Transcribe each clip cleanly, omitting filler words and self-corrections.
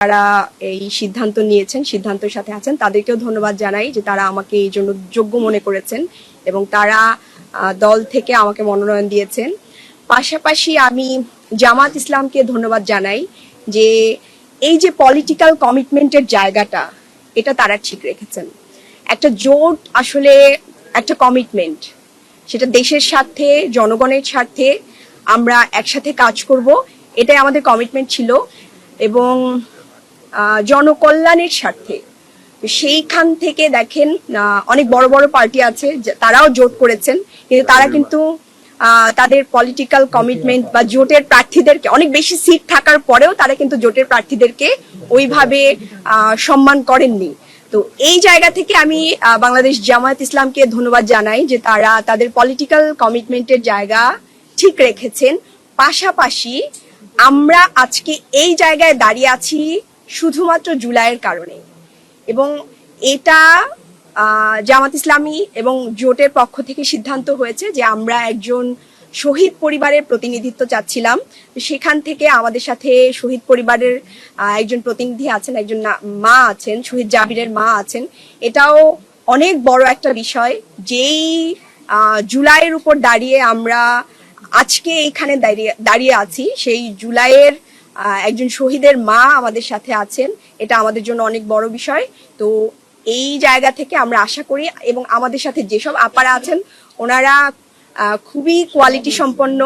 তারা এই সিদ্ধান্ত নিয়েছেন, সিদ্ধান্তের সাথে আছেন, তাদেরকেও ধন্যবাদ জানাই যে তারা আমাকে এই জন্য যোগ্য মনে করেছেন এবং তারা দল থেকে আমাকে মনোনয়ন দিয়েছেন। পাশাপাশি আমি জামাত ইসলামকে ধন্যবাদ জানাই যে এই যে পলিটিক্যাল কমিটমেন্টের জায়গাটা, এটা তারা ঠিক রেখেছেন। একটা জোট আসলে একটা কমিটমেন্ট, সেটা দেশের স্বার্থে, জনগণের স্বার্থে আমরা একসাথে কাজ করব, এটাই আমাদের কমিটমেন্ট ছিল এবং জনকল্যাণের স্বার্থে। সেইখান থেকে দেখেন অনেক বড় বড় পার্টি আছে, তারাও জোট করেছেন, কিন্তু তারা কিন্তু তাদের পলিটিক্যাল কমিটমেন্ট বা জোটের প্রার্থীদেরকে, অনেক বেশি সিট থাকার পরেও তারা কিন্তু জোটের প্রার্থীদেরকে ওইভাবে সম্মান করেননি। তো এই জায়গা থেকে আমি বাংলাদেশ জামায়াত ইসলামকে ধন্যবাদ জানাই যে তারা তাদের পলিটিক্যাল কমিটমেন্টের জায়গা ঠিক রেখেছেন। পাশাপাশি আমরা আজকে এই জায়গায় দাঁড়িয়ে আছি শুধুমাত্র জুলাইয়ের কারণে, এবং এটা জামাত ইসলামী এবং জোটের পক্ষ থেকে সিদ্ধান্ত হয়েছে যে আমরা একজন শহীদ পরিবারের প্রতিনিধিত্ব চাচ্ছিলাম। সেখান থেকে আমাদের সাথে শহীদ পরিবারের একজন প্রতিনিধি আছেন, একজন মা আছেন, শহীদ জাবিরের মা আছেন। এটাও অনেক বড় একটা বিষয়, যেই জুলাইয়ের উপর দাঁড়িয়ে আমরা আজকে এখানে দাঁড়িয়ে আছি, সেই জুলাইয়ের একজন শহীদের মা আমাদের সাথে আছেন। এটা আমাদের জন্য অনেক বড় বিষয়। তো এই জায়গা থেকে আমরা আশা করি, এবং আমাদের সাথে যেসব আপারা আছেন ওনারা খুবই কোয়ালিটি সম্পন্ন,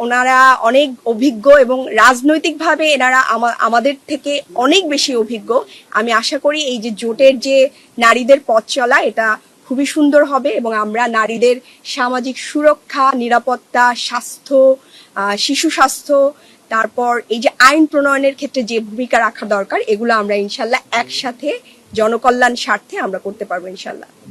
ওনারা অনেক অভিজ্ঞ এবং রাজনৈতিকভাবে এনারা আমাদের থেকে অনেক বেশি অভিজ্ঞ। আমি আশা করি এই যে জোটের যে নারীদের পথ চলা, এটা খুবই সুন্দর হবে এবং আমরা নারীদের সামাজিক সুরক্ষা, নিরাপত্তা, স্বাস্থ্য, শিশু স্বাস্থ্য, তারপর এই যে আইন প্রণয়নের ক্ষেত্রে যে ভূমিকা রাখা দরকার, এগুলো আমরা ইনশাল্লাহ একসাথে জনকল্যাণ স্বার্থে আমরা করতে পারবো ইনশাল্লাহ।